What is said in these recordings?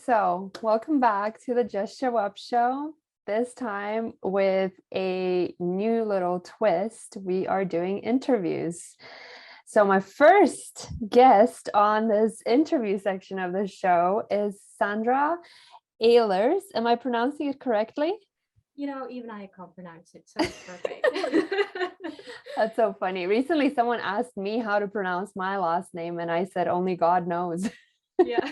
So, welcome back to the Just Show Up show. This time with a new little twist. We are doing interviews. So, my first guest on this interview section of the show is Sandra Ehlers. Am I pronouncing it correctly? Even I can't pronounce it, so it's perfect. That's so funny. Recently, someone asked me how to pronounce my last name, and I said, only God knows. Yeah.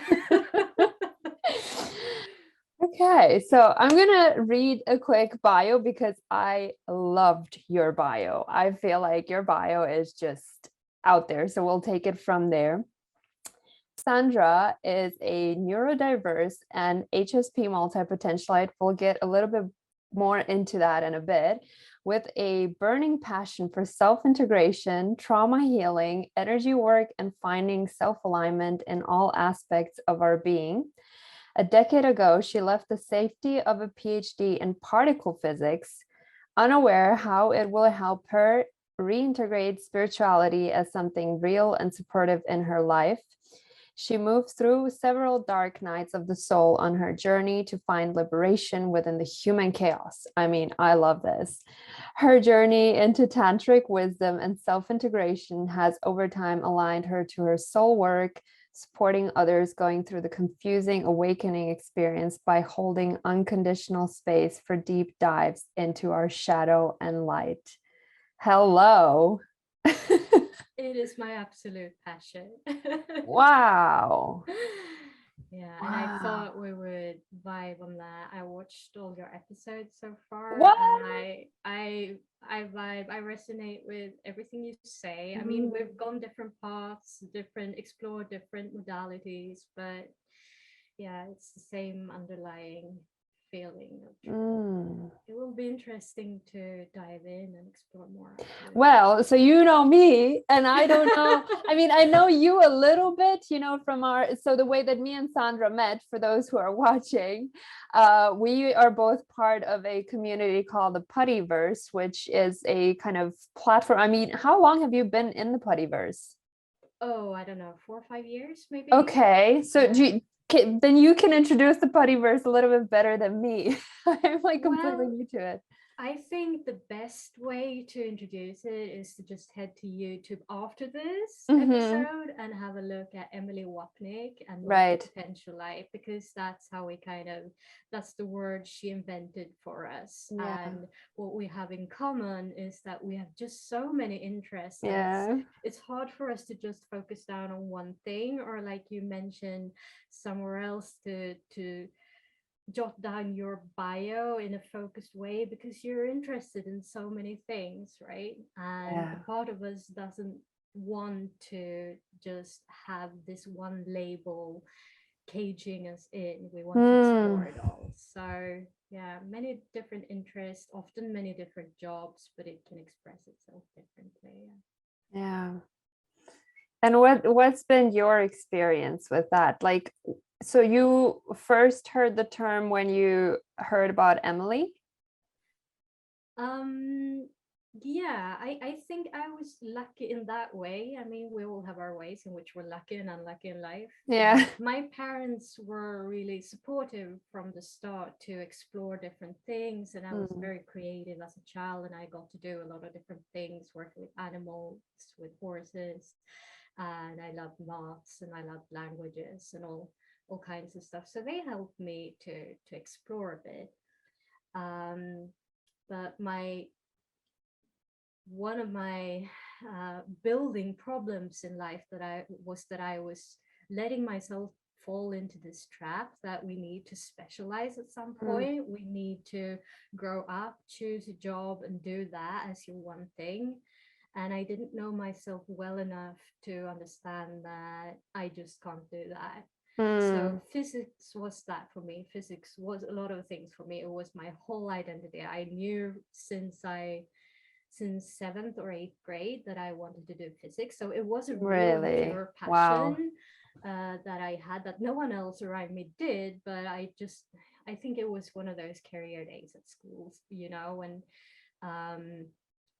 Okay, so I'm gonna read a quick bio because I loved your bio. I feel like your bio is just out there, so we'll take it from there. Sandra is a neurodiverse and HSP multipotentialite. We'll get a little bit more into that in a bit, with a burning passion for self-integration, trauma healing, energy work, and finding self-alignment in all aspects of our being. A decade ago, she left the safety of a PhD in particle physics, unaware how it will help her reintegrate spirituality as something real and supportive in her life. She moved through several dark nights of the soul on her journey to find liberation within the human chaos. I mean, I love this. Her journey into tantric wisdom and self-integration has over time aligned her to her soul work, supporting others going through the confusing awakening experience by holding unconditional space for deep dives into our shadow and light. Hello. It is my absolute passion. Wow. Yeah, and I Wow. thought we would vibe on that. I watched all your episodes so far, What? and I vibe. I resonate with everything you say. I mean, we've gone different paths, explored different modalities, but yeah, it's the same underlying feeling of truth. Mm. It will be interesting to dive in and explore more. Well, so you know me, and I don't know. I mean, I know you a little bit, from so the way that me and Sandra met, for those who are watching, we are both part of a community called the Puttyverse, which is a kind of platform. I mean, how long have you been in the Puttyverse? Oh, I don't know, 4 or 5 years maybe. Okay, so Yeah. then you can introduce the Puttyverse a little bit better than me. I'm like completely Well, new to it. I think the best way to introduce it is to just head to YouTube after this Mm-hmm. episode and have a look at Emily Wapnick and Right. multipotentialite, because that's how that's the word she invented for us. Yeah. And what we have in common is that we have just so many interests that Yeah. it's hard for us to just focus down on one thing, or like you mentioned somewhere else, to jot down your bio in a focused way, because you're interested in so many things, right? And a Yeah. part of us doesn't want to just have this one label caging us in. We want to explore Mm. it all. So yeah, many different interests, often many different jobs, but it can express itself differently. Yeah. And what's been your experience with that? Like, so you first heard the term when you heard about Emily? Um, yeah, I think I was lucky in that way. I mean, we all have our ways in which we're lucky and unlucky in life. Yeah. My parents were really supportive from the start to explore different things, and I was Mm. very creative as a child, and I got to do a lot of different things, working with animals, with horses, and I loved maths and I loved languages and all kinds of stuff. So they helped me to explore a bit. Um, but my one of my building problems in life that I was letting myself fall into this trap that we need to specialize at some Mm. point. We need to grow up, choose a job, and do that as your one thing. And I didn't know myself well enough to understand that I just can't do that. So Mm. physics was that for me. Physics was a lot of things for me. It was my whole identity. I knew since seventh or eighth grade that I wanted to do physics. So it was a real and Really? pure Wow. passion that I had, that no one else around me did. But I think it was one of those career days at schools, when um,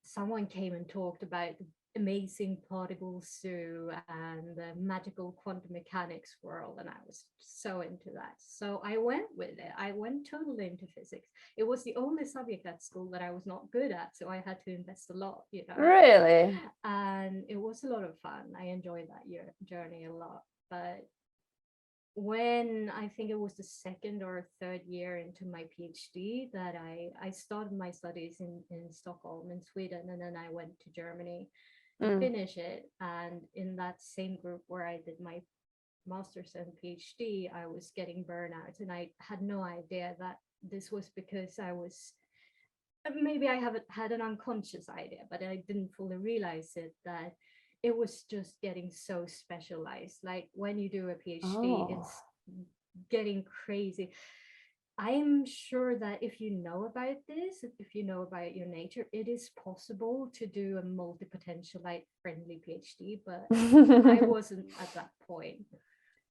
someone came and talked about amazing particle zoo and the magical quantum mechanics world, and I was so into that. So I went with it. I went totally into physics. It was the only subject at school that I was not good at, so I had to invest a lot, you know. Really? And it was a lot of fun. I enjoyed that journey a lot. But when I think it was the second or third year into my PhD that I started my studies in Stockholm in Sweden, and then I went to Germany to finish it. And in that same group where I did my master's and PhD, I was getting burnout, and I had no idea that this was because I was, maybe I haven't had an unconscious idea, but I didn't fully realize it, that it was just getting so specialized. Like when you do a PhD, Oh. it's getting crazy. I'm sure that if you know about this, if you know about your nature, it is possible to do a multipotentialite friendly PhD, but I wasn't at that point.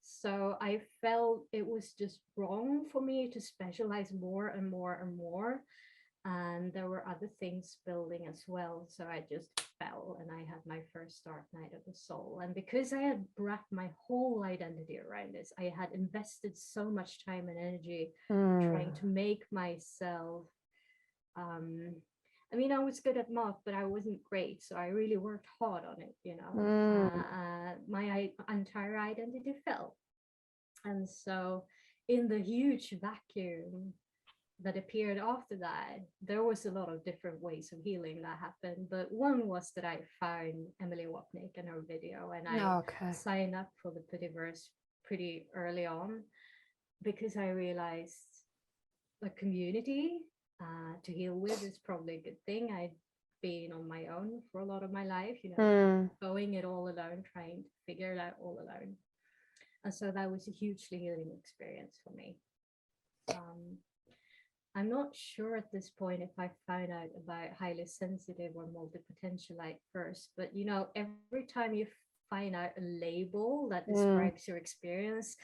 So I felt it was just wrong for me to specialize more and more and more. And there were other things building as well. So I just fell, and I had my first dark night of the soul. And because I had wrapped my whole identity around this, I had invested so much time and energy trying to make myself, I mean, I was good at math, but I wasn't great. So I really worked hard on it, you know. My entire identity fell. And so in the huge vacuum that appeared after that, there was a lot of different ways of healing that happened. But one was that I found Emily Wapnick and her video, and I Okay. signed up for the Puttyverse pretty early on, because I realized a community to heal with is probably a good thing. I'd been on my own for a lot of my life, you know, going it all alone, trying to figure it out all alone. And so that was a hugely healing experience for me. I'm not sure at this point if I found out about highly sensitive or multipotentialite first, but you know, every time you find out a label that describes your experience,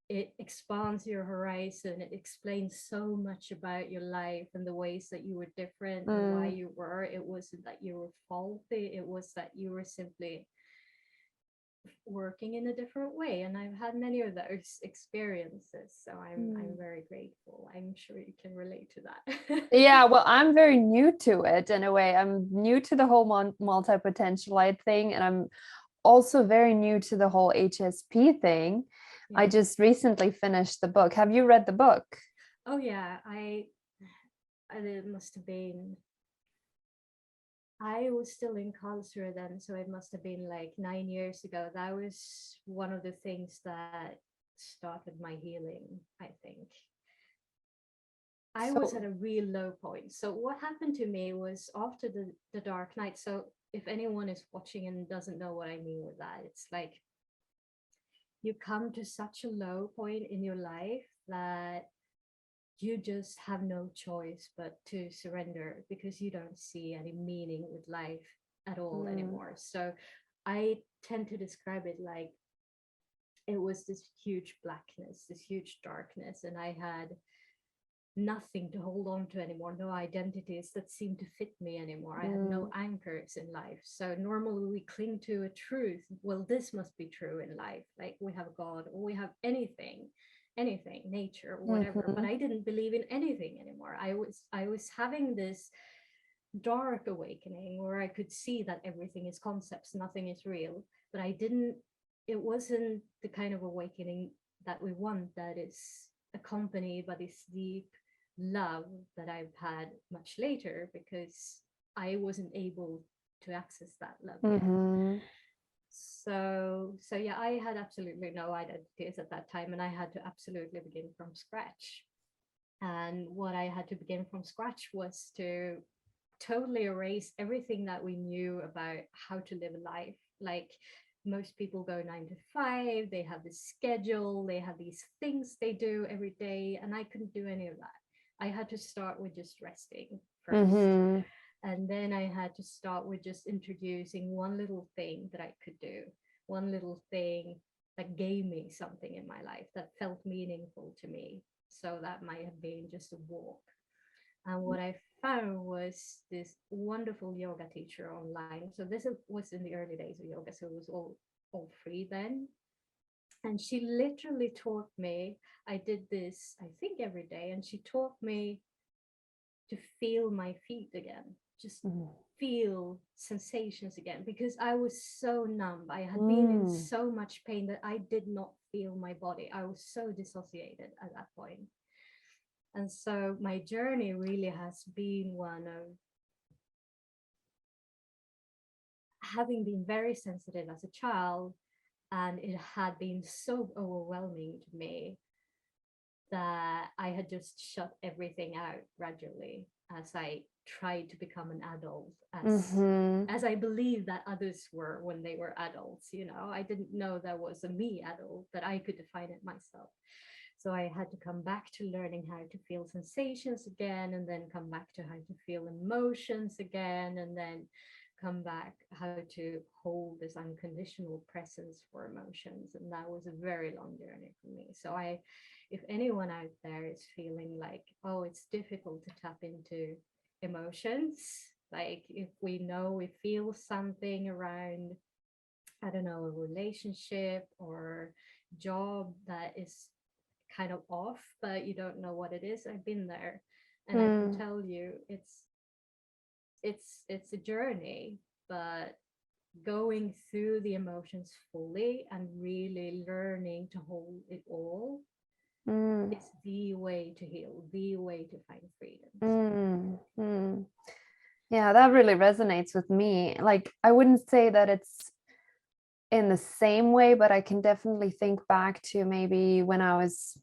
it expands your horizon. It explains so much about your life and the ways that you were different and why you were. It wasn't that you were faulty, it was that you were simply working in a different way. And I've had many of those experiences, so I'm very grateful. I'm sure you can relate to that. Yeah, well, I'm very new to it in a way. I'm new to the whole multi-potentialite thing, and I'm also very new to the whole HSP thing. I just recently finished the book. Have you read the book? Oh yeah, I it must have been, I was still in Karlsruhe then, so it must have been like 9 years ago. That was one of the things that started my healing, I think. I was at a real low point. So what happened to me was after the dark night. So if anyone is watching and doesn't know what I mean with that, it's like you come to such a low point in your life that you just have no choice but to surrender, because you don't see any meaning with life at all anymore. So I tend to describe it like it was this huge blackness, this huge darkness, and I had nothing to hold on to anymore, no identities that seemed to fit me anymore. I had no anchors in life. So normally we cling to a truth. Well, this must be true in life. Like we have God, or we have anything, nature, whatever. But I didn't believe in anything anymore. I was having this dark awakening where I could see that everything is concepts, nothing is real. But it wasn't the kind of awakening that we want, that is accompanied by this deep love that I've had much later, because I wasn't able to access that love yet. So yeah, I had absolutely no identities at that time, and I had to absolutely begin from scratch. And what I had to begin from scratch was to totally erase everything that we knew about how to live a life. Like most people go 9 to 5, they have this schedule, they have these things they do every day, and I couldn't do any of that. I had to start with just resting first. And then I had to start with just introducing one little thing that I could do, one little thing that gave me something in my life that felt meaningful to me. So that might have been just a walk. And what I found was this wonderful yoga teacher online. So this was in the early days of yoga, so it was all free then. And she literally taught me. I did this, I think, every day, and she taught me to feel my feet again, just Mm. feel sensations again, because I was so numb. I had been in Mm. so much pain that I did not feel my body. I was so dissociated at that point. And so my journey really has been one of having been very sensitive as a child, and it had been so overwhelming to me that I had just shut everything out gradually as I tried to become an adult, Mm-hmm. as I believe that others were when they were adults. I didn't know there was a me adult, that I could define it myself. So I had to come back to learning how to feel sensations again, and then come back to how to feel emotions again, and then come back how to hold this unconditional presence for emotions. And that was a very long journey for me. So if anyone out there is feeling like, oh, it's difficult to tap into emotions, like if we know we feel something around, I don't know, a relationship or job that is kind of off, but you don't know what it is, I've been there. And I can Mm. tell you, it's a journey, but going through the emotions fully and really learning to hold it all Mm. is the way to heal, the way to find freedom. Mm. Mm. Yeah, that really resonates with me. Like, I wouldn't say that it's in the same way, but I can definitely think back to maybe when I was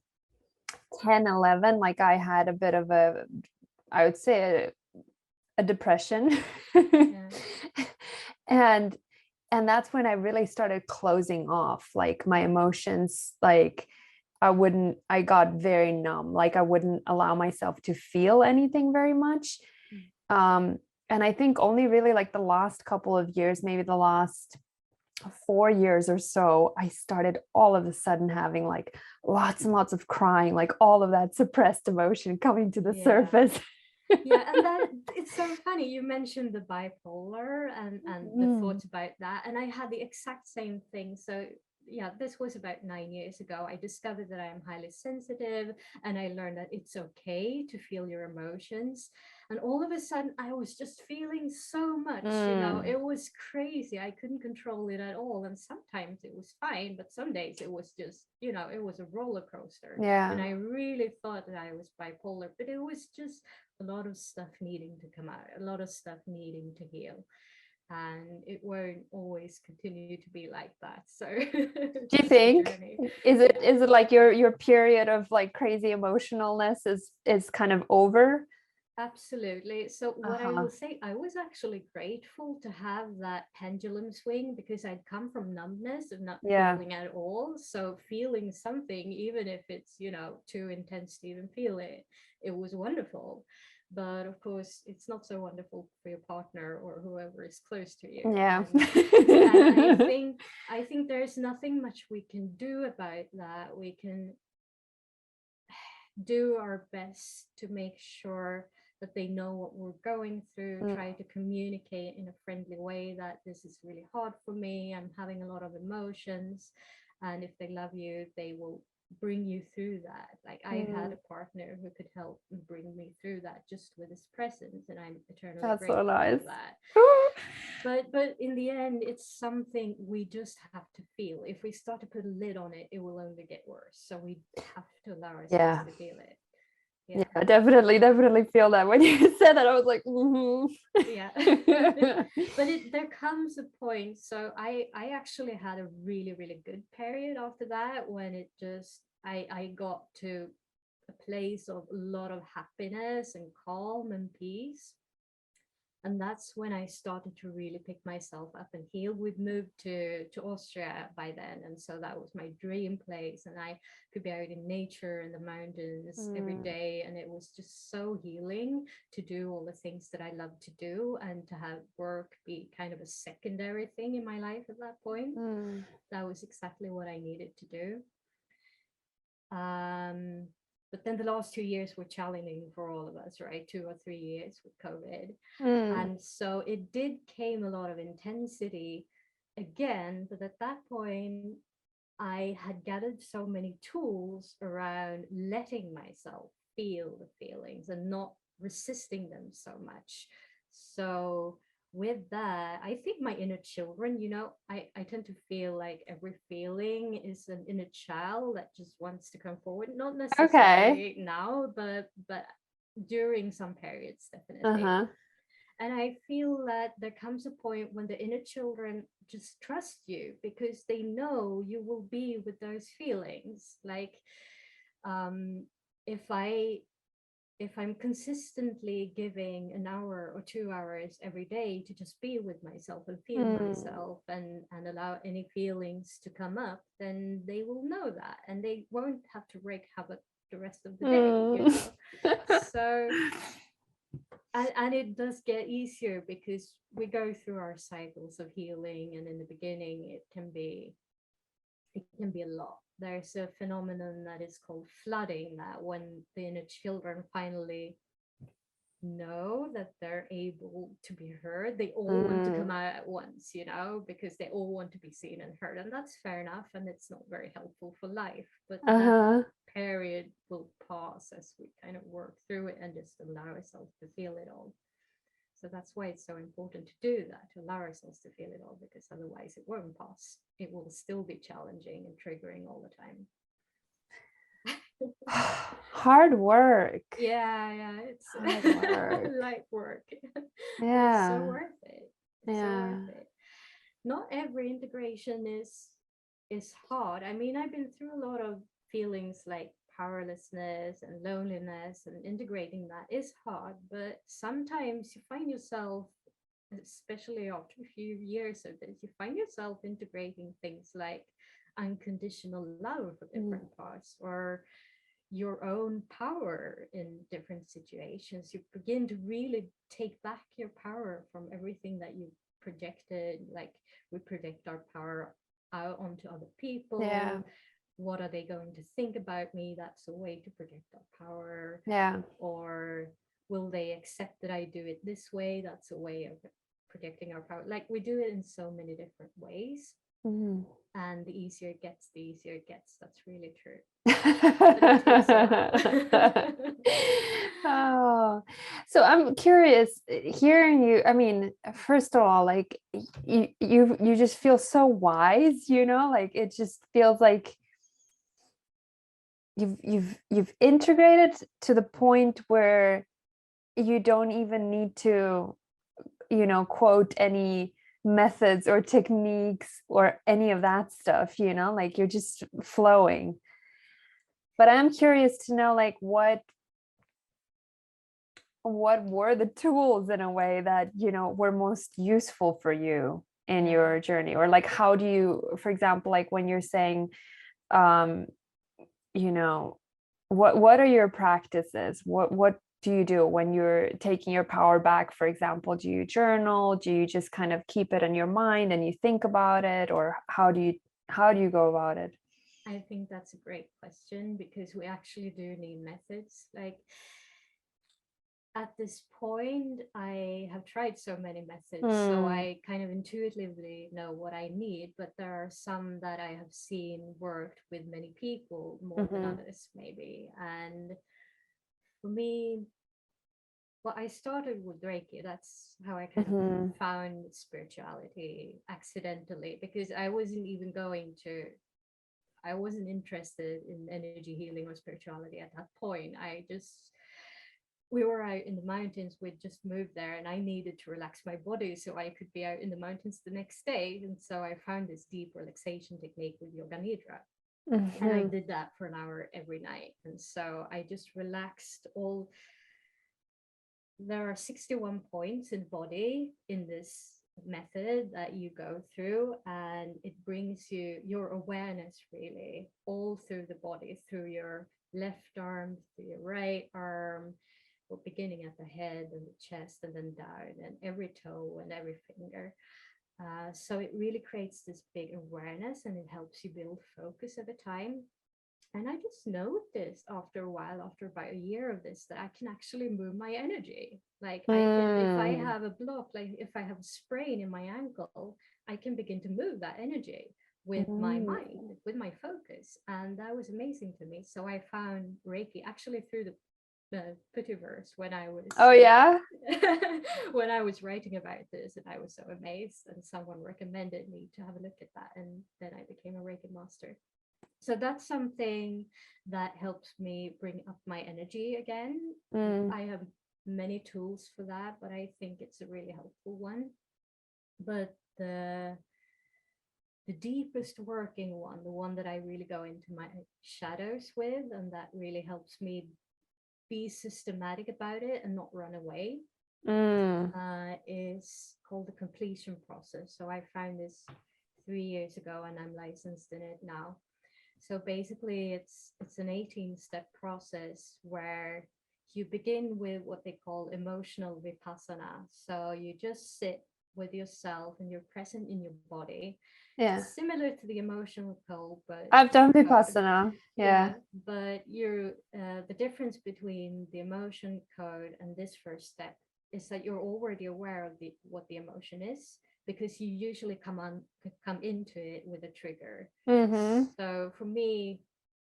10, 11. Like, I had a bit of I would say a depression. Yeah. and and that's when I really started closing off like my emotions. Like, I got very numb. Like, I wouldn't allow myself to feel anything very much. Mm. um and I think only really like the last couple of years, maybe the last 4 years or so, I started all of a sudden having like lots and lots of crying, like all of that suppressed emotion coming to the Yeah. surface. Yeah, and that it's so funny. You mentioned the bipolar and the Mm. thoughts about that, and I had the exact same thing. So yeah, this was about 9 years ago. I discovered that I am highly sensitive, and I learned that it's okay to feel your emotions. And all of a sudden, I was just feeling so much. Mm. It was crazy. I couldn't control it at all. And sometimes it was fine, but some days it was just, it was a roller coaster. And Yeah. I really thought that I was bipolar, but it was just a lot of stuff needing to come out, a lot of stuff needing to heal. And it won't always continue to be like that. So it's Do you just a think, journey. is it Yeah. is it like your period of like crazy emotionalness is kind of over? Absolutely. So, what I Uh-huh. will say, I was actually grateful to have that pendulum swing, because I'd come from numbness of not Yeah. feeling at all. So, feeling something, even if it's, too intense to even feel it, it was wonderful. But of course, it's not so wonderful for your partner or whoever is close to you. Yeah. And I think there's nothing much we can do about that. We can do our best to make sure that they know what we're going through, Mm. try to communicate in a friendly way that this is really hard for me, I'm having a lot of emotions. And if they love you, they will bring you through that. Like, I had Mm. a partner who could help bring me through that just with his presence, and I'm eternally That's so grateful nice. for that. But in the end, it's something we just have to feel. If we start to put a lid on it, it will only get worse. So we have to allow ourselves Yeah. to feel it. Yeah. Yeah, definitely feel that. When you said that, I was like, mm-hmm. Yeah. But there comes a point. So I actually had a really, really good period after that, when it just I got to a place of a lot of happiness and calm and peace. And that's when I started to really pick myself up and heal. We'd moved to Austria by then, and so that was my dream place. And I could be out in nature in the mountains every Mm. day, and it was just so healing to do all the things that I love to do, and to have work be kind of a secondary thing in my life at that point. Mm. That was exactly what I needed to do. Um, But then the last 2 years were challenging for all of us, right? 2 or 3 years with COVID. Mm. And so it did came a lot of intensity again. But at that point, I had gathered so many tools around letting myself feel the feelings and not resisting them so much. So with that, I think my inner children, I tend to feel like every feeling is an inner child that just wants to come forward. Not Okay. necessarily now, but during some periods, definitely. Uh-huh. And I feel that there comes a point when the inner children just trust you because they know you will be with those feelings. Like, um, if I if I'm consistently giving an hour or 2 hours every day to just be with myself and feel Mm. myself and allow any feelings to come up, then they will know that and they won't have to wreak havoc the rest of the day, Mm. So and it does get easier because we go through our cycles of healing, and in the beginning it can be a lot. There's a phenomenon that is called flooding, that when the inner children finally know that they're able to be heard, they all want to come Mm. out at once, because they all want to be seen and heard, and that's fair enough, and it's not very helpful for life, but that Uh-huh. period will pass as we kind of work through it and just allow ourselves to feel it all. So that's why it's so important to do that, to allow ourselves to feel it all, because otherwise it won't pass. It will still be challenging and triggering all the time. Hard work. Yeah, it's Hard work. light work, but it's so Yeah. worth it. It's so Yeah. worth it. Not every integration is hard. I mean, I've been through a lot of feelings like powerlessness and loneliness, and integrating that is hard, but sometimes you find yourself, especially after a few years of this, you find yourself integrating things like unconditional love for Mm. different parts, or your own power in different situations. You begin to really take back your power from everything that you projected. Like, we project our power out onto other Yeah. people. What are they going to think about me? That's a way to project our power. Yeah. Or will they accept that I do it this way? That's a way of projecting our power. Like, we do it in so many different ways. Mm. And the easier it gets, the easier it gets. That's really true. But it takes a while. Oh, so I'm curious hearing you. I mean, first of all, like you just feel so wise, like it just feels like you've integrated to the point where you don't even need to, quote any methods or techniques or any of that stuff, like you're just flowing. But I'm curious to know, like, what were the tools in a way that were most useful for you in Yeah. your journey, or like how do you, for example, like when you're saying um you know what are your practices, what do you do when you're taking your power back? For example, do you journal? Do you just kind of keep it in your mind and you think about it, or how do you go about it? I think that's a great question, because we actually do need methods. Like, at this point, I have tried so many methods, so Hmm. I kind of intuitively know what I need, but there are some that I have seen worked with many people more than Mm-hmm. others, maybe. And for me, well, I started with Reiki. That's how I kind of Mm-hmm. found spirituality accidentally, because I wasn't interested in energy healing or spirituality at that point. We were out in the mountains. We'd just moved there, and I needed to relax my body so I could be out in the mountains the next day. And so I found this deep relaxation technique with Yoga Nidra. And I Mm-hmm. did that for an hour every night. And so I just relaxed all. There are 61 points in the body in this method that you go through, and it brings your awareness really all through the body, through your left arm, through your right arm, beginning at the head and the chest, and then down, and every toe and every finger. So it really creates this big awareness, and it helps you build focus over time. And I just noticed after a while, after about a year of this, that I can actually move my energy. Like I can, if I Mm. have a block, like if I have a sprain in my ankle, I can begin to move that energy with my Mm. mind, with my focus. And that was amazing to me. So I found Reiki actually through the Puttiverse when I was Oh yeah. when I was writing about this, and I was so amazed. And someone recommended me to have a look at that, and then I became a Reiki master. So that's something that helps me bring up my energy again. Mm. I have many tools for that, but I think it's a really helpful one. But the deepest working one, the one that I really go into my shadows with, and that really helps me be systematic about it and not run away, Mm. is called the completion process. So I found this 3 years ago, and I'm licensed in it now. So basically, it's an 18-step process where you begin with what they call emotional vipassana. So you just sit with yourself and you're present in your body, Yeah. similar to the emotional code, but I've done code. Vipassana. Yeah, Yeah. but you're the difference between the emotion code and this first step is that you're already aware of the what the emotion is, because you usually come into it with a trigger. Mm-hmm. So for me,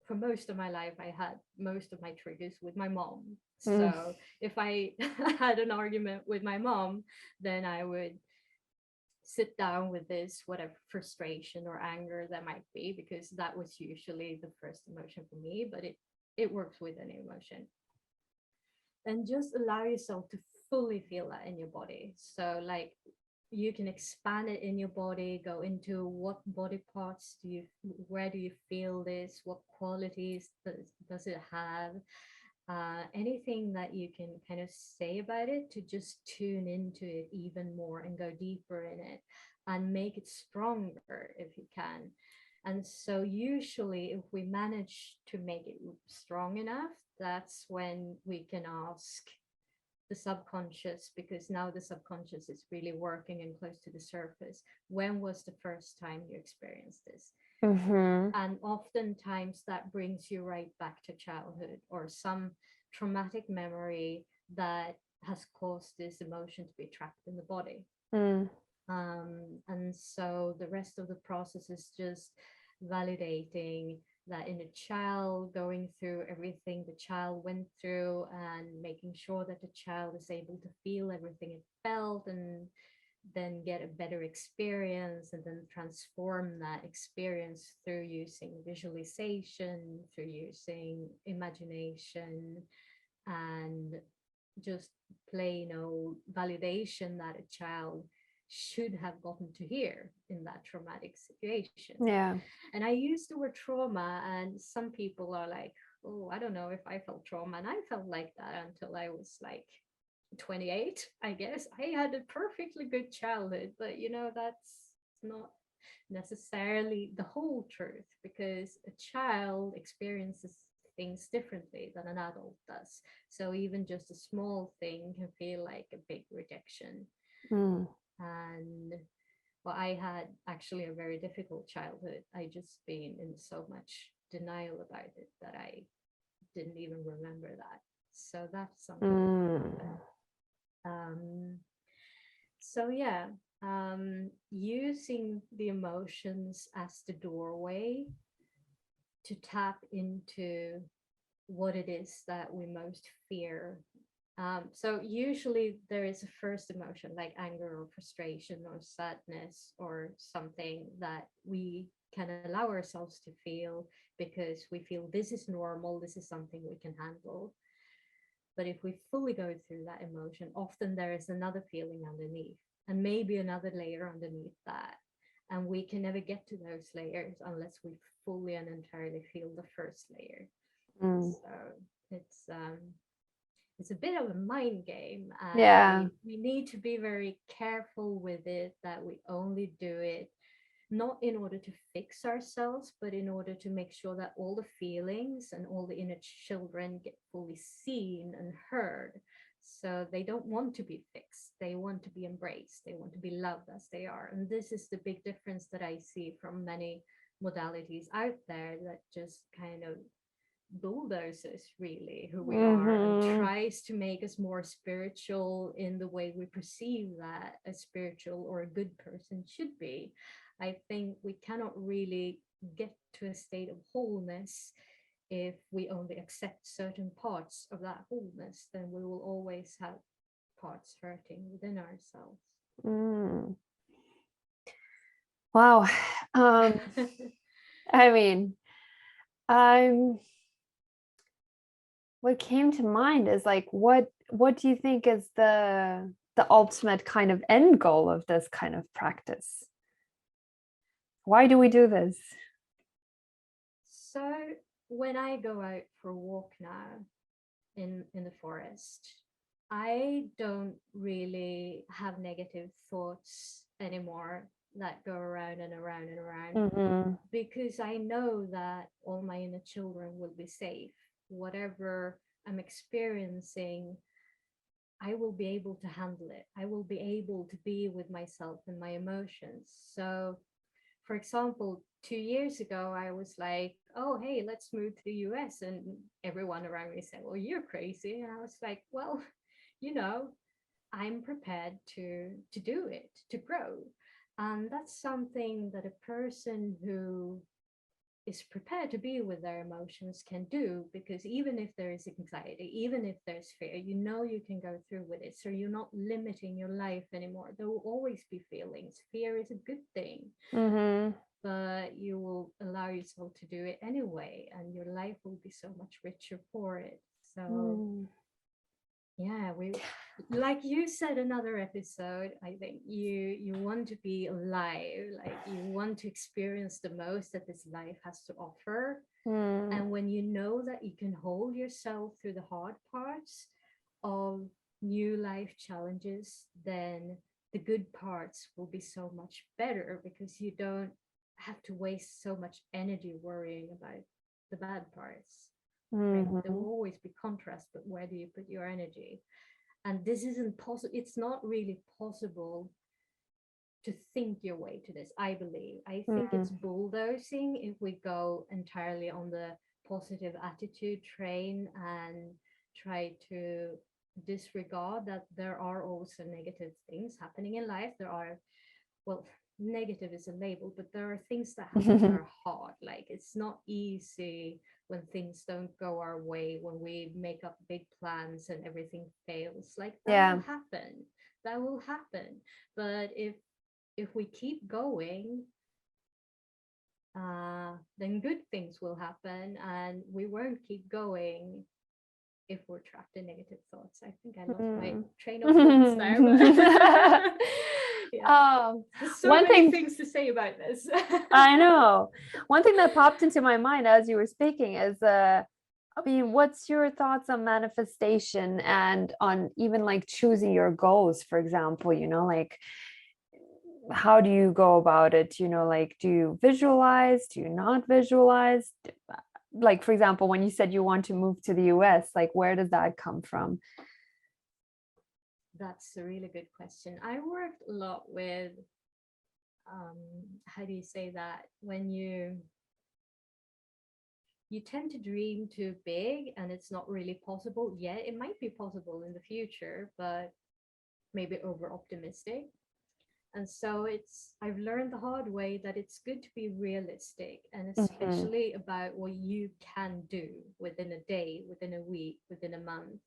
for most of my life, I had most of my triggers with my mom. Mm. So if I had an argument with my mom, then I would sit down with this whatever frustration or anger that might be, because that was usually the first emotion for me, but it works with any emotion. And just allow yourself to fully feel that in your body. So like you can expand it in your body, go into what body parts do you, where do you feel this, what qualities does it have, anything that you can kind of say about it, to just tune into it even more and go deeper in it and make it stronger if you can. And so usually if we manage to make it strong enough, that's when we can ask the subconscious, because now the subconscious is really working and close to the surface. When was the first time you experienced this? Mm-hmm. And oftentimes that brings you right back to childhood or some traumatic memory that has caused this emotion to be trapped in the body. Mm. And so the rest of the process is just validating that inner child, going through everything the child went through, and making sure that the child is able to feel everything it felt, and then get a better experience, and then transform that experience through using visualization, through using imagination, and just plain old validation that a child should have gotten to hear in that traumatic situation. Yeah. And I use the word trauma, and some people are like, oh, I don't know if I felt trauma. And I felt like that until I was like 28, I guess. I had a perfectly good childhood, but that's not necessarily the whole truth, because a child experiences things differently than an adult does. So even just a small thing can feel like a big rejection. Mm. And well, I had actually a very difficult childhood. I just been in so much denial about it that I didn't even remember that. So that's something that Mm. happened. Um, so yeah, using the emotions as the doorway to tap into what it is that we most fear. So usually there is a first emotion like anger or frustration or sadness or something that we can allow ourselves to feel, because we feel this is normal, this is something we can handle. But if we fully go through that emotion, often there is another feeling underneath, and maybe another layer underneath that. And we can never get to those layers unless we fully and entirely feel the first layer. Mm. So it's um, it's a bit of a mind game, and Yeah. we need to be very careful with it, that we only do it not in order to fix ourselves, but in order to make sure that all the feelings and all the inner children get fully seen and heard. So they don't want to be fixed, they want to be embraced, they want to be loved as they are. And this is the big difference that I see from many modalities out there that just kind of bulldozes really who we are and Mm-hmm. tries to make us more spiritual in the way we perceive that a spiritual or a good person should be. I think we cannot really get to a state of wholeness if we only accept certain parts of that wholeness. Then we will always have parts hurting within ourselves. Mm. Wow. I mean, I'm what came to mind is like what do you think is the ultimate kind of end goal of this kind of practice? Why do we do this? So when I go out for a walk now in the forest, I don't really have negative thoughts anymore that go around and around and around, Mm-hmm. because I know that all my inner children will be safe. Whatever I'm experiencing, I will be able to handle it. I will be able to be with myself and my emotions. So, for example, 2 years ago, I was like, oh, hey, let's move to the US. And everyone around me said, well, you're crazy. And I was like, well, you know, I'm prepared to do it, to grow. And that's something that a person who is prepared to be with their emotions can do, because even if there is anxiety, even if there's fear, you know you can go through with it. So you're not limiting your life anymore. There will always be feelings. Fear is a good thing, Mm-hmm. but you will allow yourself to do it anyway, and your life will be so much richer for it. So Mm. yeah, we, like you said another episode, I think you want to be alive, like you want to experience the most that this life has to offer. Mm. And when you know that you can hold yourself through the hard parts of new life challenges, then the good parts will be so much better, because you don't have to waste so much energy worrying about the bad parts. Right, there Mm-hmm. will always be contrast, but where do you put your energy? And this isn't possible. It's not really possible to think your way to this, I believe. I think Mm. it's bulldozing if we go entirely on the positive attitude train and try to disregard that there are also negative things happening in life. There are, well, negative is a label, but there are things that happen that are hard. Like it's not easy when things don't go our way, when we make up big plans and everything fails. Like that will Yeah. happen. That will happen. But if we keep going, then good things will happen, and we won't keep going if we're trapped in negative thoughts. I think I lost my Mm. train of thoughts there, but yeah, um, there's so one many thing things to say about this. I know. One thing that popped into my mind as you were speaking is I mean, what's your thoughts on manifestation and on even like choosing your goals, for example, like how do you go about it? Like do you visualize? Do you not visualize? Like, for example, when you said you want to move to the US, like where does that come from? That's a really good question. I worked a lot with, how do you say that? When you tend to dream too big and it's not really possible yet. It might be possible in the future, but maybe over optimistic. And so I've learned the hard way that it's good to be realistic, and Mm-hmm. especially about what you can do within a day, within a week, within a month,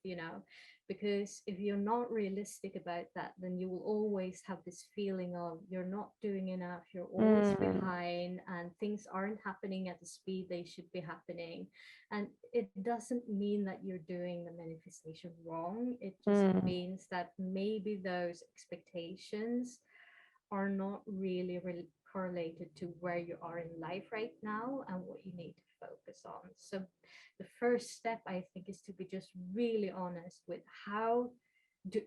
because if you're not realistic about that, then you will always have this feeling of you're not doing enough, you're always Mm. behind, and things aren't happening at the speed they should be happening. And it doesn't mean that you're doing the manifestation wrong. It just Mm. means that maybe those expectations are not really correlated to where you are in life right now and what you need to focus on. So the first step, I think, is to be just really honest with how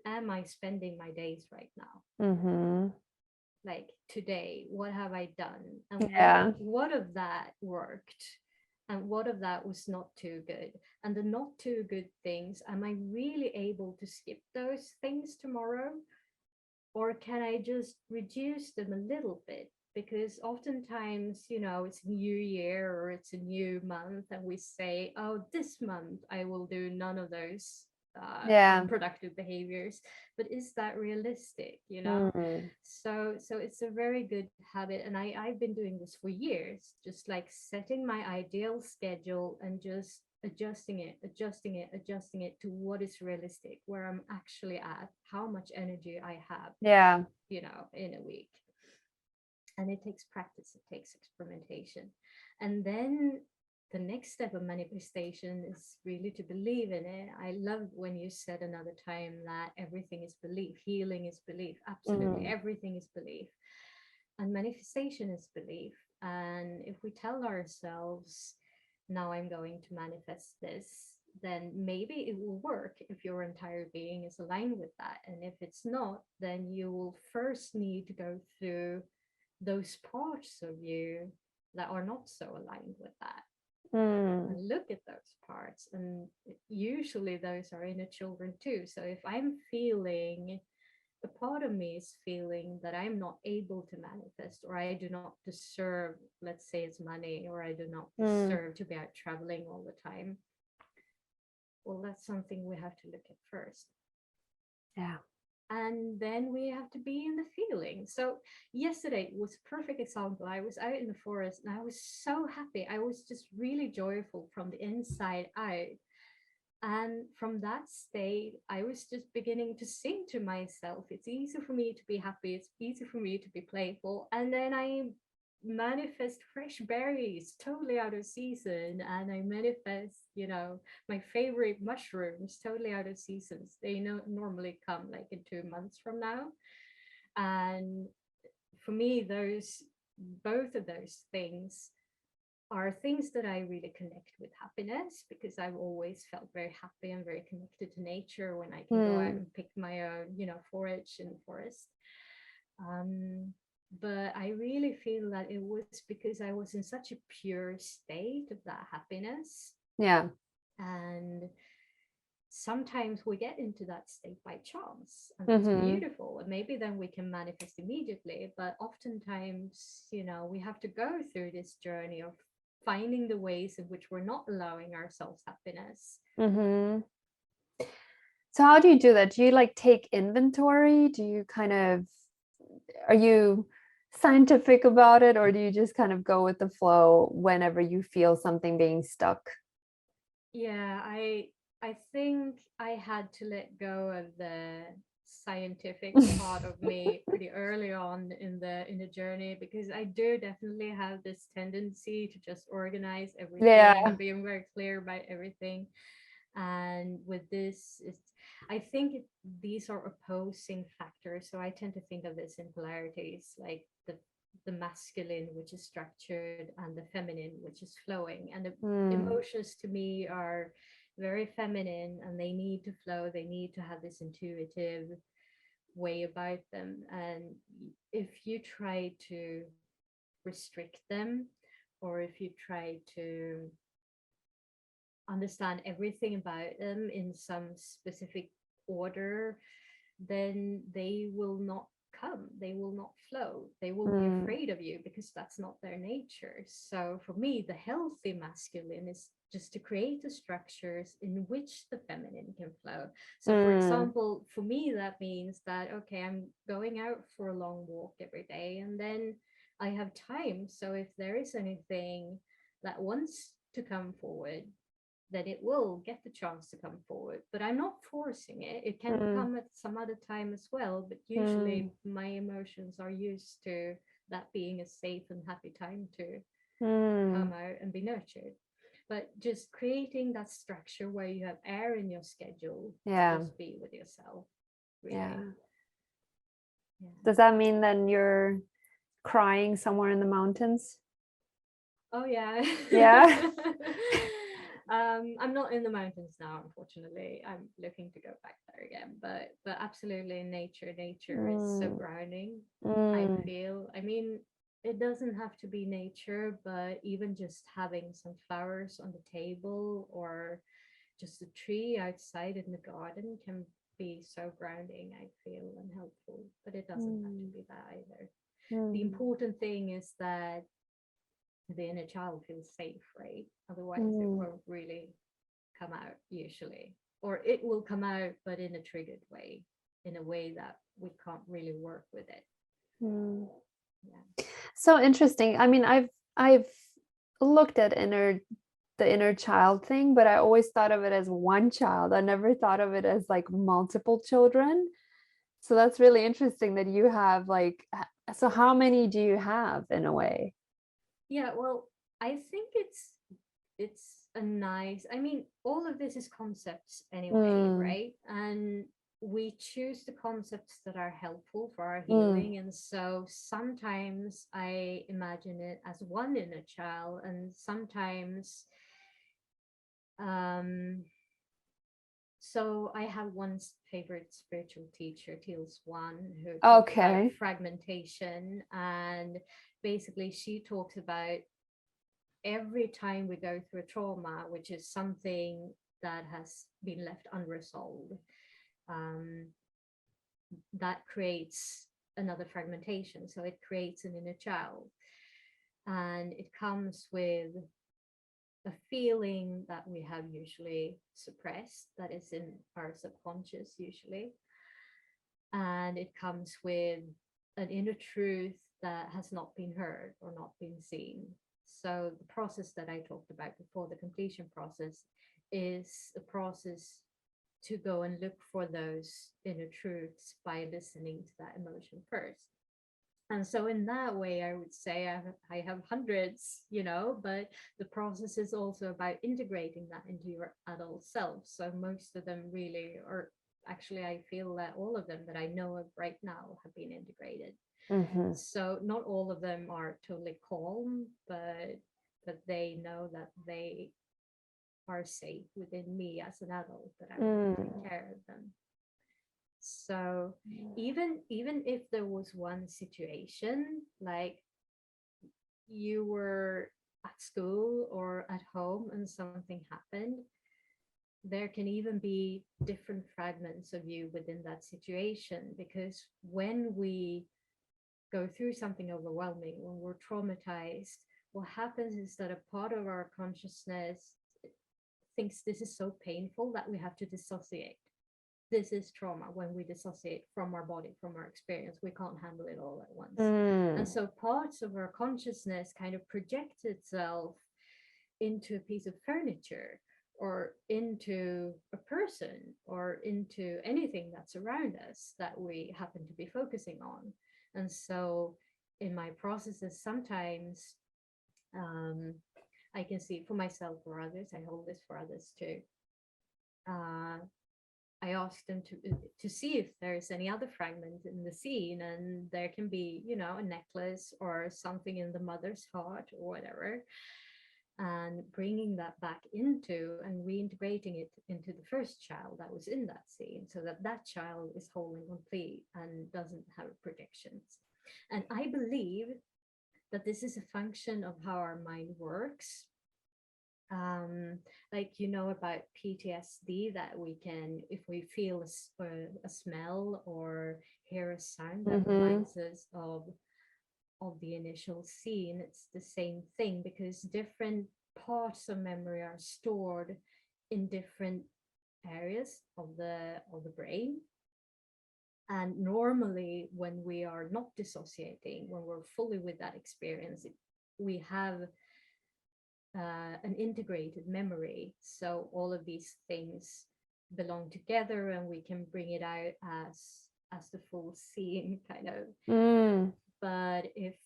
am I spending my days right now? Mm-hmm. Like today, what have I done? And Yeah. what of that worked? And what of that was not too good? And the not too good things, am I really able to skip those things tomorrow? Or can I just reduce them a little bit? because oftentimes, it's a new year or it's a new month, and we say, oh, this month I will do none of those Yeah. unproductive behaviors. But is that realistic? Mm. So it's a very good habit, and I've been doing this for years, just like setting my ideal schedule and just adjusting it to what is realistic, where I'm actually at, how much energy I have, Yeah. in a week. And it takes practice, it takes experimentation. And then the next step of manifestation is really to believe in it. I love when you said another time that everything is belief, healing is belief. Absolutely, Mm. everything is belief. And manifestation is belief. And if we tell ourselves, now I'm going to manifest this, then maybe it will work if your entire being is aligned with that. And if it's not, then you will first need to go through those parts of you that are not so aligned with that, Mm. and look at those parts. And usually those are inner children too. So if I'm feeling, a part of me is feeling that I'm not able to manifest, or I do not deserve, let's say it's money, or I do not Mm. deserve to be out traveling all the time, well, that's something we have to look at first. Yeah. And then we have to be in the feeling. So yesterday was a perfect example. I was out in the forest and I was so happy. I was just really joyful from the inside out. And from that state, I was just beginning to sing to myself. It's easy for me to be happy. It's easy for me to be playful. And then I manifest fresh berries totally out of season. And I manifest, my favorite mushrooms totally out of seasons. They normally come like in 2 months from now. And for me, both of those things are things that I really connect with happiness, because I've always felt very happy and very connected to nature when I can go out Mm. and pick my own, forage in the forest. But I really feel that it was because I was in such a pure state of that happiness. Yeah. And sometimes we get into that state by chance, and that's Mm-hmm. beautiful, and maybe then we can manifest immediately. But oftentimes, we have to go through this journey of finding the ways in which we're not allowing ourselves happiness. Mm-hmm. So how do you do that? Do you like take inventory? Do you are you scientific about it, or do you just kind of go with the flow whenever you feel something being stuck? Yeah, I think I had to let go of the scientific part of me pretty early on in the journey, because I do definitely have this tendency to just organize everything Yeah. and being very clear about everything. And with this, I think these are opposing factors. So I tend to think of this in polarities, like the masculine, which is structured, and the feminine, which is flowing. And the Mm. emotions to me are very feminine, and they need to flow. They need to have this intuitive way about them. And if you try to restrict them, or if you try to understand everything about them in some specific order, then they will not come, they will not flow, they will be Mm. afraid of you, because that's not their nature. So for me, the healthy masculine is just to create the structures in which the feminine can flow. So for Mm. example, for me, that means that, okay, I'm going out for a long walk every day, and then I have time. So if there is anything that wants to come forward, then it will get the chance to come forward. But I'm not forcing it. It can Mm. come at some other time as well. But Mm. usually my emotions are used to that being a safe and happy time to Mm. come out and be nurtured. But just creating that structure where you have air in your schedule to Yeah. just be with yourself, Yeah. really. Yeah. Does that mean then you're crying somewhere in the mountains? Oh yeah. Yeah. I'm not in the mountains now, unfortunately. I'm looking to go back there again. But absolutely, nature is so Mm. grounding. I Mm. feel. I mean, it doesn't have to be nature, but even just having some flowers on the table, or just a tree outside in the garden, can be so grounding, I feel, and helpful. But it doesn't have to Mm. be that either. the important thing is that the inner child feels safe, right? Otherwise it won't really come out usually, or it will come out but in a triggered way, in a way that we can't really work with it. Yeah. So interesting. I mean, I've looked at the inner child thing, but I always thought of it as one child. I never thought of it as like multiple children. So that's really interesting that you have like, so how many do you have in a way? Yeah, well, I think it's a nice, I mean, all of this is concepts anyway, right? And we choose the concepts that are helpful for our healing. And so sometimes I imagine it as one inner child, and sometimes so I have one favorite spiritual teacher, Teals One, who talks about fragmentation, and basically she talks about every time we go through a trauma, which is something that has been left unresolved, that creates another fragmentation. So it creates an inner child, and it comes with a feeling that we have usually suppressed, that is in our subconscious usually, and it comes with an inner truth that has not been heard or not been seen. So the process that I talked about before, the completion process, is a process to go and look for those inner truths by listening to that emotion first. And so in that way, I would say I have hundreds, but the process is also about integrating that into your adult self. So most of them really are, actually, I feel that all of them that I know of right now have been integrated. So not all of them are totally calm, but they know that they are safe within me as an adult, that I will take care of them. So even if there was one situation, like you were at school or at home and something happened, there can even be different fragments of you within that situation, because when we go through something overwhelming, when we're traumatized, what happens is that a part of our consciousness thinks this is so painful that we have to dissociate. This is trauma. When we dissociate from our body, from our experience, we can't handle it all at once. And so parts of our consciousness kind of project itself into a piece of furniture, or into a person, or into anything that's around us that we happen to be focusing on. And so in my processes, sometimes I can see for myself or others, I hold this for others too. I ask them to see if there's any other fragment in the scene, and there can be, a necklace or something in the mother's heart or whatever, and bringing that back into and reintegrating it into the first child that was in that scene, so that that child is whole and complete and doesn't have projections. And I believe that this is a function of how our mind works. Like, about PTSD, that we can, if we feel a smell or hear a sound that reminds us of the initial scene, it's the same thing, because different parts of memory are stored in different areas of the brain. And normally when we are not dissociating, when we're fully with that experience, we have an integrated memory. So all of these things belong together, and we can bring it out as the full scene, kind of. But if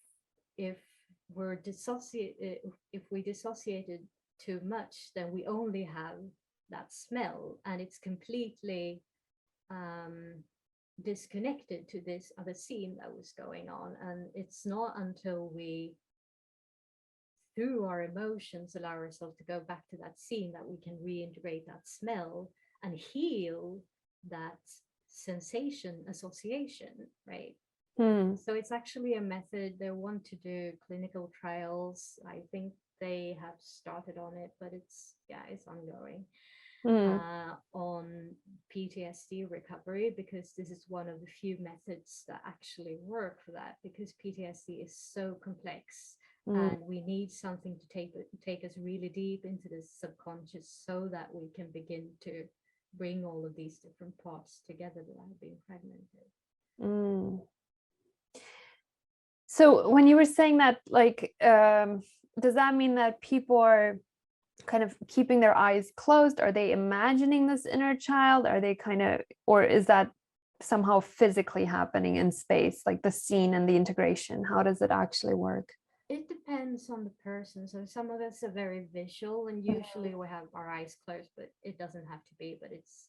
we're if we dissociated too much, then we only have that smell, and it's completely disconnected to this other scene that was going on. And it's not until we, through our emotions, allow ourselves to go back to that scene, that we can reintegrate that smell and heal that sensation association, right? So it's actually a method. They want to do clinical trials. I think they have started on it, but it's ongoing. On PTSD recovery, because this is one of the few methods that actually work for that, because PTSD is so complex. And we need something to take us really deep into the subconscious so that we can begin to bring all of these different parts together without being fragmented. So when you were saying that, like, does that mean that people are kind of keeping their eyes closed? Are they imagining this inner child? Are they kind of, or is that somehow physically happening in space, like the scene and the integration? How does it actually work? It depends on the person. So some of us are very visual, and usually we have our eyes closed, but it doesn't have to be. But it's,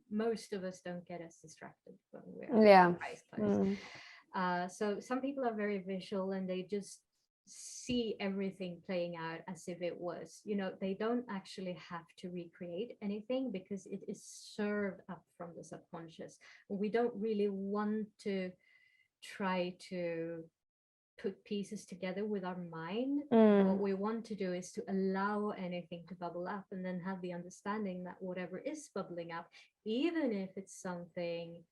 most of us don't get as distracted when we have our eyes closed. So some people are very visual, and they just see everything playing out as if it was, they don't actually have to recreate anything because it is served up from the subconscious. We don't really want to try to put pieces together with our mind. What we want to do is to allow anything to bubble up, and then have the understanding that whatever is bubbling up, even if it's something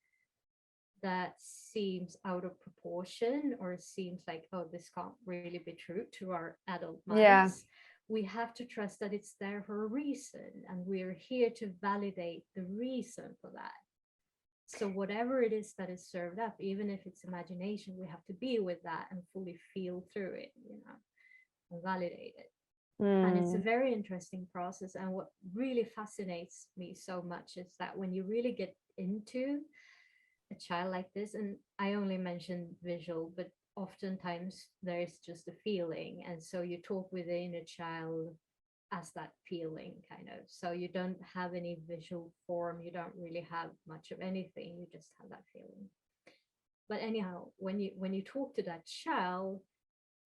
that seems out of proportion or seems like, oh, this can't really be true to our adult minds, we have to trust that it's there for a reason, and we're here to validate the reason for that. So whatever it is that is served up, even if it's imagination, we have to be with that and fully feel through it, and validate it. And it's a very interesting process. And what really fascinates me so much is that when you really get into a child like this, and I only mentioned visual, but oftentimes there's just a feeling. And so you talk with the inner child as that feeling, kind of. So you don't have any visual form, you don't really have much of anything, you just have that feeling. But anyhow, when you talk to that child,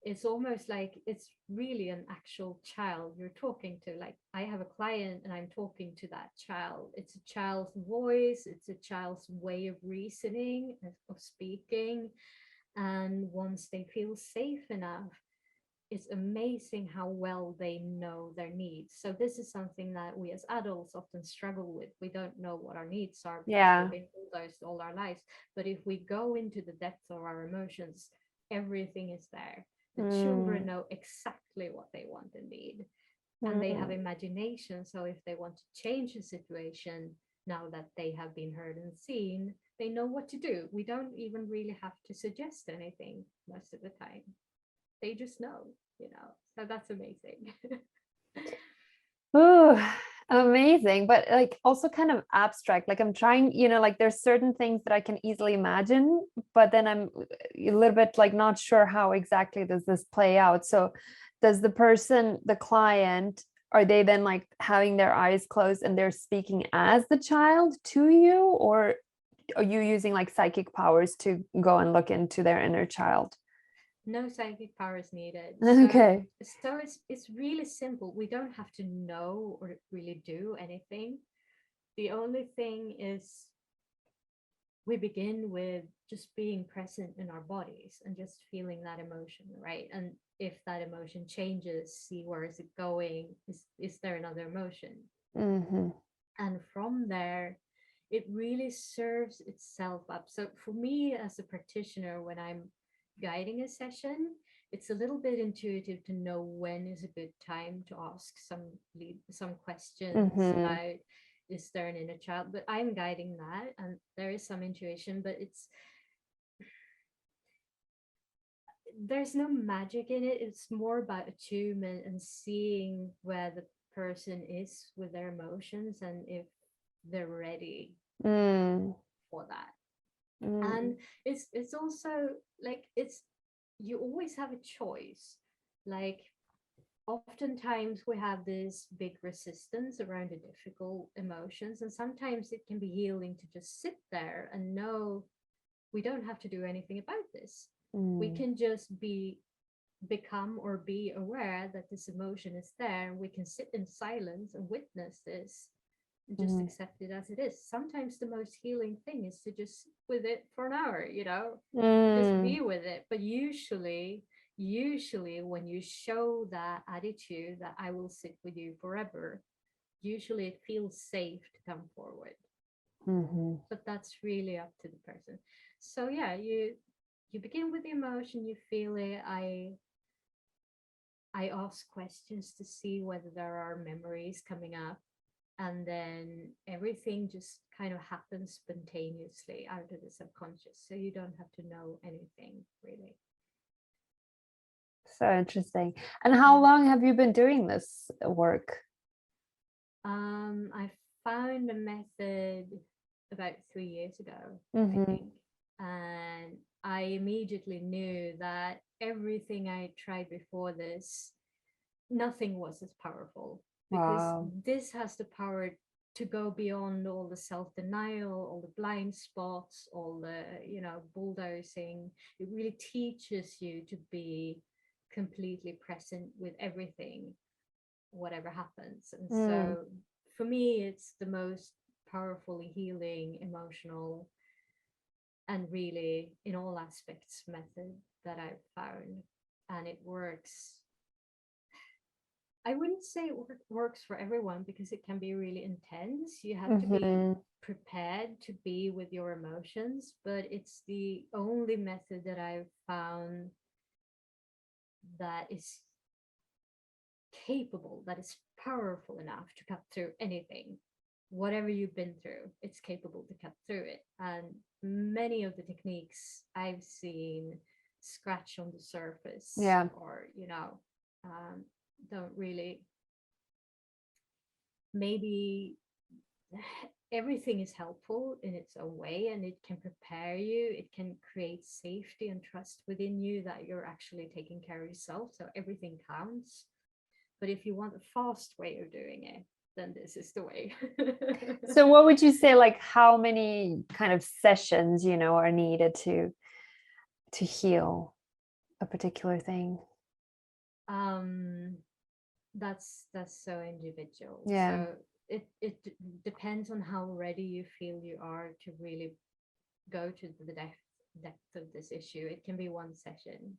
it's almost like it's really an actual child you're talking to. Like, I have a client and I'm talking to that child. It's a child's voice, it's a child's way of reasoning, of speaking. And once they feel safe enough, it's amazing how well they know their needs. So this is something that we as adults often struggle with. We don't know what our needs are because we've been told those all our lives. But if we go into the depth of our emotions, everything is there. The children know exactly what they want and need. And they have imagination. So if they want to change a situation, now that they have been heard and seen, they know what to do. We don't even really have to suggest anything most of the time. They just know, so that's amazing. Ooh, amazing. But like also kind of abstract. Like I'm trying, like there's certain things that I can easily imagine, but then I'm a little bit like not sure how exactly does this play out. So does the client, are they then like having their eyes closed and they're speaking as the child to you, or are you using like psychic powers to go and look into their inner child? No psychic powers needed. Okay. So it's really simple. We don't have to know or really do anything. The only thing is we begin with just being present in our bodies and just feeling that emotion, right? And if that emotion changes, see where is it going? Is there another emotion? And from there, it really serves itself up. So for me as a practitioner, when I'm guiding a session, it's a little bit intuitive to know when is a good time to ask some questions about, is there an inner child? But I'm guiding that, and there is some intuition, but there's no magic in it. It's more about attunement and seeing where the person is with their emotions and if they're ready for that. And it's also like, you always have a choice. Like, oftentimes we have this big resistance around the difficult emotions, and sometimes it can be healing to just sit there and know we don't have to do anything about this. We can just become or be aware that this emotion is there, and we can sit in silence and witness this and just accept it as it is. Sometimes the most healing thing is to just sit with it for an hour, just be with it. But usually when you show that attitude that I will sit with you forever, usually it feels safe to come forward, but that's really up to the person. So yeah, you begin with the emotion, you feel it. I ask questions to see whether there are memories coming up, and then everything just kind of happens spontaneously out of the subconscious, so you don't have to know anything really. So interesting. And how long have you been doing this work? I found a method about 3 years ago, I think, and I immediately knew that everything I tried before this, nothing was as powerful, because Wow. this has the power to go beyond all the self-denial, all the blind spots, all the, bulldozing. It really teaches you to be completely present with everything, whatever happens. And so for me, it's the most powerfully healing, emotional, and really in all aspects method that I've found. And it works. I wouldn't say it works for everyone, because it can be really intense. You have to be prepared to be with your emotions, but it's the only method that I've found that is capable, that is powerful enough to cut through anything. Whatever you've been through, it's capable to cut through it. And many of the techniques I've seen scratch on the surface, or don't really, maybe everything is helpful in its own way, and it can prepare you, it can create safety and trust within you that you're actually taking care of yourself, so everything counts. But if you want a fast way of doing it, then this is the way. So what would you say, like how many kind of sessions, are needed to heal a particular thing? That's so individual. Yeah. So it depends on how ready you feel you are to really go to the depth of this issue. It can be one session,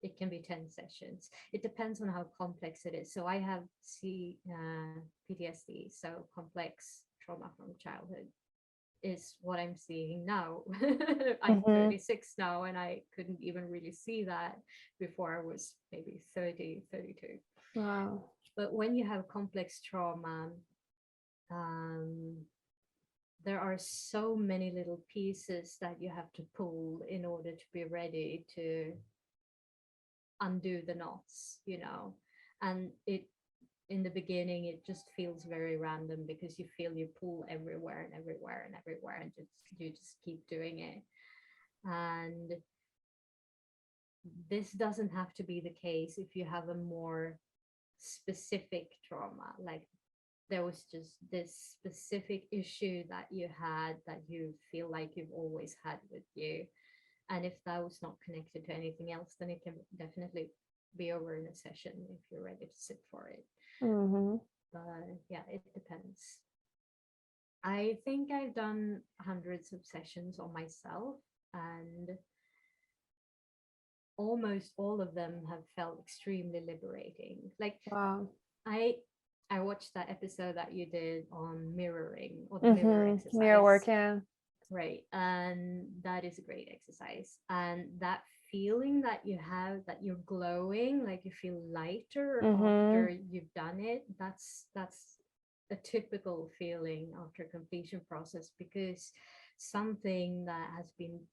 it can be 10 sessions. It depends on how complex it is. So I have PTSD, so complex trauma from childhood is what I'm seeing now. I'm 36 now, and I couldn't even really see that before I was maybe 30, 32. Wow. But when you have complex trauma, there are so many little pieces that you have to pull in order to be ready to undo the knots, and it, in the beginning, it just feels very random, because you feel you pull everywhere and everywhere and everywhere, and you just keep doing it. And this doesn't have to be the case if you have a more specific trauma, like there was just this specific issue that you had that you feel like you've always had with you. And if that was not connected to anything else, then it can definitely be over in a session if you're ready to sit for it. But yeah, it depends. I think I've done hundreds of sessions on myself, and almost all of them have felt extremely liberating. Like, Wow. I watched that episode that you did on mirroring, or the mirror exercise. Mirror work, yeah. Right. And that is a great exercise. And that feeling that you have, that you're glowing, like you feel lighter after you've done it, that's a typical feeling after completion process, because something that has been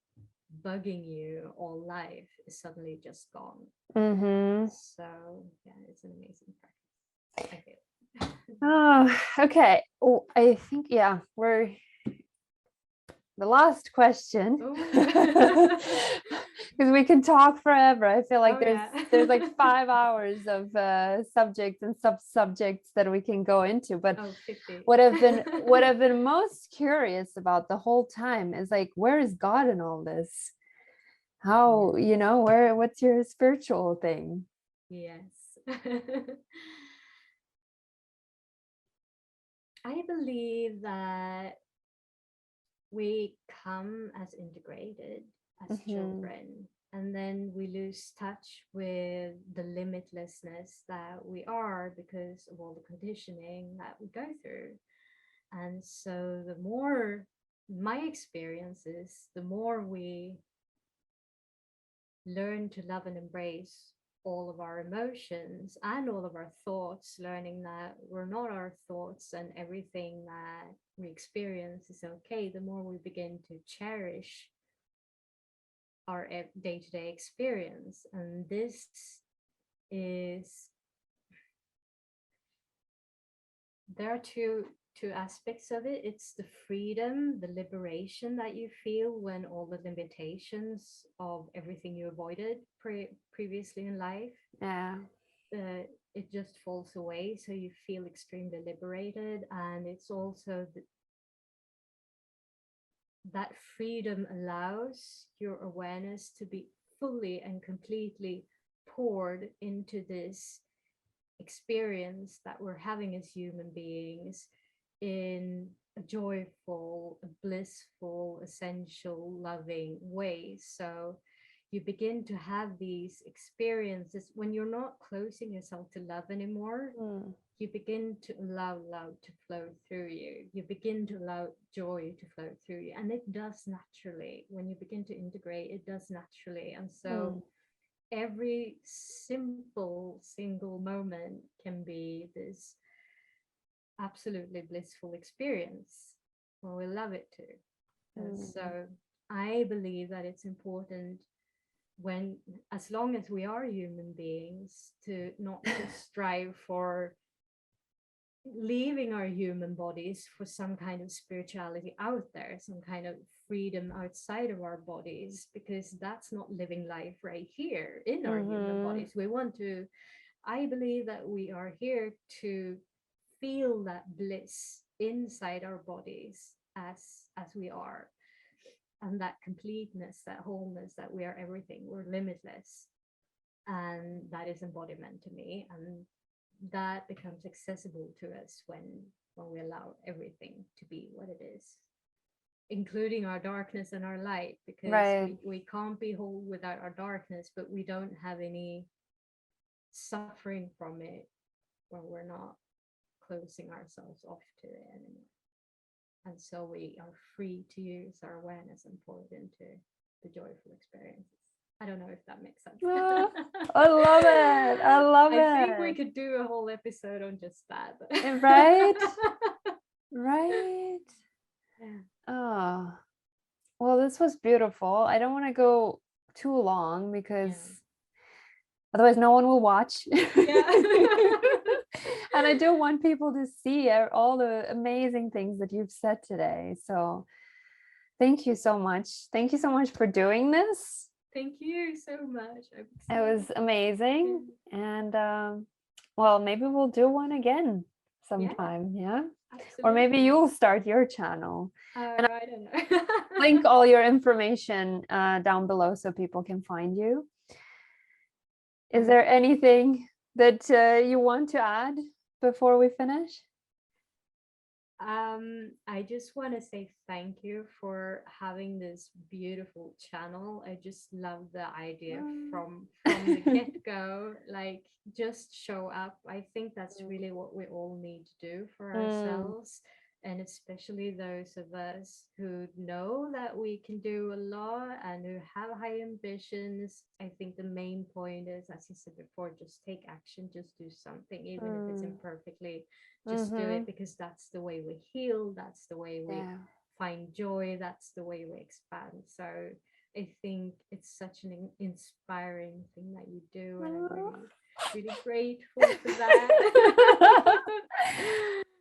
bugging you all life is suddenly just gone. So yeah, it's an amazing practice, I feel. Oh, okay. Oh, I think, we're the last question, because we can talk forever. I feel like there's like 5 hours of subjects and sub-subjects that we can go into, but 50. what I've been most curious about the whole time is like, where is God in all this? How, what's your spiritual thing? Yes. I believe that we come as integrated, as children, And then we lose touch with the limitlessness that we are because of all the conditioning that we go through. And so the more my experience is, the more we learn to love and embrace all of our emotions and all of our thoughts, learning that we're not our thoughts and everything that we experience is okay, the more we begin to cherish our day-to-day experience. And this is, there are two aspects of it. It's the freedom, the liberation that you feel when all the limitations of everything you avoided previously in life, Yeah. it just falls away, so you feel extremely liberated. And it's also that freedom allows your awareness to be fully and completely poured into this experience that we're having as human beings in a joyful, a blissful, essential, loving way. So you begin to have these experiences when you're not closing yourself to love anymore. You begin to allow love to flow through you. You begin to allow joy to flow through you. And it does naturally. When you begin to integrate, it does naturally. And so every simple single moment can be this absolutely blissful experience. Well, we love it too. And so I believe that it's important, when, as long as we are human beings, to not just strive for leaving our human bodies for some kind of spirituality out there, some kind of freedom outside of our bodies, because that's not living life right here in our human bodies. We want to, I believe that we are here to feel that bliss inside our bodies as we are, and that completeness, that wholeness, that we are everything, we're limitless. And that is embodiment to me, and that becomes accessible to us when we allow everything to be what it is, including our darkness and our light, because we can't be whole without our darkness, but we don't have any suffering from it when we're not closing ourselves off to it anymore. And so we are free to use our awareness and pour it into the joyful experiences. I don't know if that makes sense. I love it. I love it. I think we could do a whole episode on just that. Right? Right? Yeah. Oh, well, this was beautiful. I don't want to go too long because otherwise no one will watch. And I do want people to see all the amazing things that you've said today. So thank you so much. Thank you so much for doing this. Thank you so much. It was amazing. And well, maybe we'll do one again sometime. Yeah. Absolutely. Or maybe you'll start your channel. And I don't know. link all your information down below so people can find you. Is there anything that you want to add before we finish? I just want to say thank you for having this beautiful channel. I just love the idea from the get-go, like just show up. I think that's really what we all need to do for ourselves. And especially those of us who know that we can do a lot and who have high ambitions. I think the main point is, as you said before, just take action, just do something, even if it's imperfectly, just do it, because that's the way we heal, that's the way we find joy, that's the way we expand. So I think it's such an inspiring thing that you do, and I'm really grateful for that.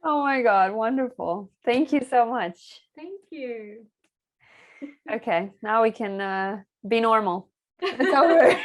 Oh my God, wonderful. Thank you so much. Thank you. Okay, now we can be normal. It's over.